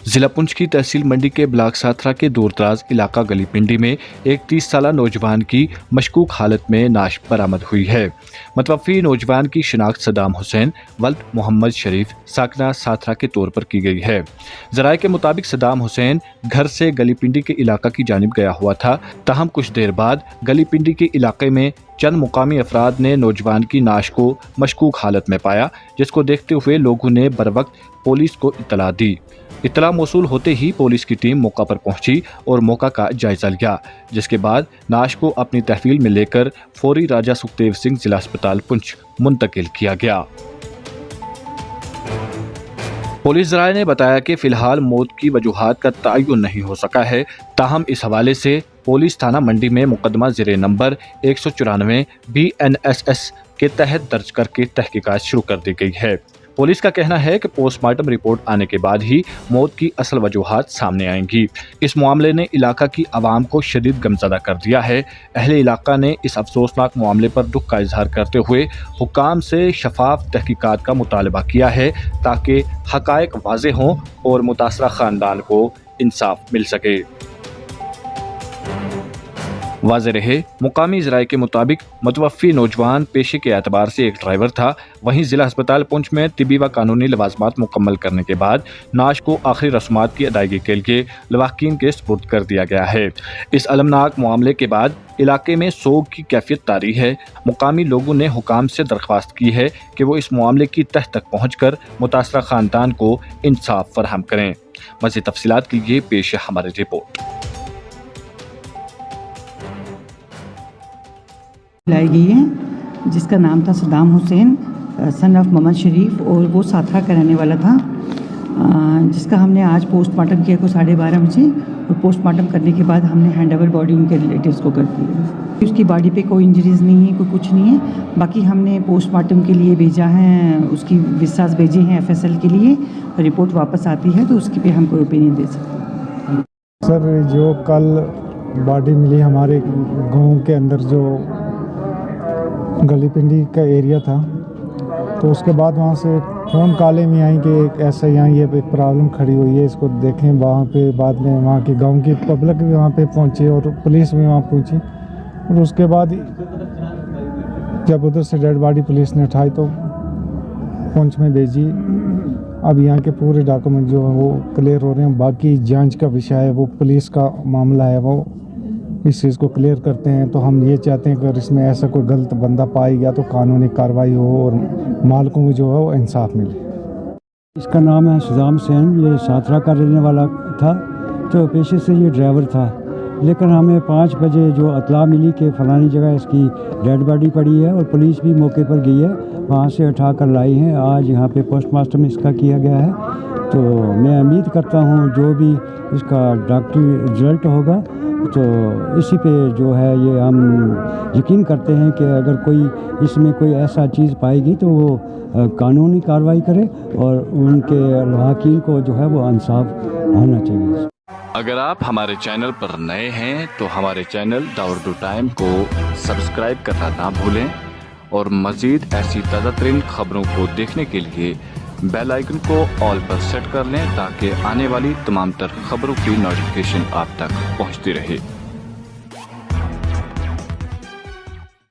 ضلع پنچ کی تحصیل منڈی کے بلاک ساتھرا کے دور دراز علاقہ گلی پنڈی میں ایک 30 سالہ نوجوان کی مشکوک حالت میں نعش برآمد ہوئی ہے۔ متوفی نوجوان کی شناخت صدام حسین ولد محمد شریف ساکنہ ساتھرا کے طور پر کی گئی ہے۔ ذرائع کے مطابق صدام حسین گھر سے گلی پنڈی کے علاقہ کی جانب گیا ہوا تھا، تاہم کچھ دیر بعد گلی پنڈی کے علاقے میں چند مقامی افراد نے نوجوان کی نعش کو مشکوک حالت میں پایا، جس کو دیکھتے ہوئے لوگوں نے بروقت پولیس کو اطلاع دی۔ اطلاع موصول ہوتے ہی پولیس کی ٹیم موقع پر پہنچی اور موقع کا جائزہ لیا، جس کے بعد نعش کو اپنی تحویل میں لے کر فوری راجہ سکھدیو سنگھ ضلع اسپتال پنچ منتقل کیا گیا۔ پولیس ذرائع نے بتایا کہ فی الحال موت کی وجوہات کا تعین نہیں ہو سکا ہے، تاہم اس حوالے سے پولیس تھانہ منڈی میں مقدمہ زیر نمبر 194 BNSS کے تحت درج کر کے تحقیقات شروع کر دی گئی ہے۔ پولیس کا کہنا ہے کہ پوسٹ مارٹم رپورٹ آنے کے بعد ہی موت کی اصل وجوہات سامنے آئیں گی۔ اس معاملے نے علاقہ کی عوام کو شدید غمزدہ کر دیا ہے۔ اہل علاقہ نے اس افسوسناک معاملے پر دکھ کا اظہار کرتے ہوئے حکام سے شفاف تحقیقات کا مطالبہ کیا ہے تاکہ حقائق واضح ہوں اور متاثرہ خاندان کو انصاف مل سکے۔ واضح رہے، مقامی ذرائع کے مطابق متوفی نوجوان پیشے کے اعتبار سے ایک ڈرائیور تھا، وہیں ضلع ہسپتال پنچ میں طبی و قانونی لوازمات مکمل کرنے کے بعد نعش کو آخری رسومات کی ادائیگی کے لیے لواحقین کے سپرد کر دیا گیا ہے۔ اس المناک معاملے کے بعد علاقے میں سوگ کی کیفیت طاری ہے۔ مقامی لوگوں نے حکام سے درخواست کی ہے کہ وہ اس معاملے کی تہ تک پہنچ کر متاثرہ خاندان کو انصاف فراہم کریں۔ مزید تفصیلات کے لیے پیش ہے ہماری رپورٹ۔ لائی گئی ہے جس کا نام تھا صدام حسین سن آف محمد شریف، اور وہ ساتھرا کا رہنے والا تھا، جس کا ہم نے آج پوسٹ مارٹم کیا کو 12:30 بجے، اور پوسٹ مارٹم کرنے کے بعد ہم نے ہینڈ اوور باڈی ان کے ریلیٹیوز کو کر دی ہے۔ اس کی باڈی پہ کوئی انجریز نہیں ہے، کوئی کچھ نہیں ہے۔ باقی ہم نے پوسٹ مارٹم کے لیے بھیجا ہے، اس کی وساز بھیجے ہیں FSL کے لیے، رپورٹ واپس آتی ہے تو اس کی پہ ہم کوئی اوپینین دے سکتے ہیں۔ سر، جو کل باڈی ملی ہمارے گاؤں کے اندر، جو گلی پنڈی کا ایریا تھا، تو اس کے بعد وہاں سے فون کالیں میں آئیں کہ ایک ایسا یہاں یہ ایک پرابلم کھڑی ہوئی ہے، اس کو دیکھیں۔ وہاں پہ بعد میں وہاں کی گاؤں کی پبلک بھی وہاں پہ پہنچی اور پولیس بھی وہاں پہنچی، اور اس کے بعد جب ادھر سے ڈیڈ باڈی پولیس نے اٹھائی تو پنچ میں بھیجی۔ اب یہاں کے پورے ڈاکومنٹ جو ہیں وہ کلیئر ہو رہے ہیں، باقی جانچ کا وشا ہے، وہ پولیس کا معاملہ ہے، وہ اس چیز کو کلیئر کرتے ہیں۔ تو ہم یہ چاہتے ہیں کہ اگر اس میں ایسا کوئی غلط بندہ پایا گیا تو قانونی کارروائی ہو اور مالکوں کو جو ہے وہ انصاف ملے۔ اس کا نام ہے صدام حسین، یہ ساتھرا کا رہنے والا تھا، تو پیشے سے یہ ڈرائیور تھا، لیکن ہمیں 5 بجے جو اطلاع ملی کہ فلانی جگہ اس کی ڈیڈ باڈی پڑی ہے، اور پولیس بھی موقع پر گئی ہے، وہاں سے اٹھا کر لائی ہیں۔ آج یہاں پہ پوسٹ مارٹم اس کا کیا گیا ہے، تو میں امید کرتا ہوں جو بھی اس کا ڈاکٹری رزلٹ ہوگا تو اسی پہ جو ہے یہ ہم یقین کرتے ہیں کہ اگر کوئی اس میں کوئی ایسا چیز پائے گی تو وہ قانونی کارروائی کرے، اور ان کے لواحقین کو جو ہے وہ انصاف ہونا چاہیے۔ اگر آپ ہمارے چینل پر نئے ہیں تو ہمارے چینل داوردو ٹائم کو سبسکرائب کرنا نہ بھولیں، اور مزید ایسی تازہ ترین خبروں کو دیکھنے کے لیے بیل آئیکن کو آل پر سیٹ کر لیں تاکہ آنے والی تمام تر خبروں کی نوٹیفیکیشن آپ تک پہنچتی رہے۔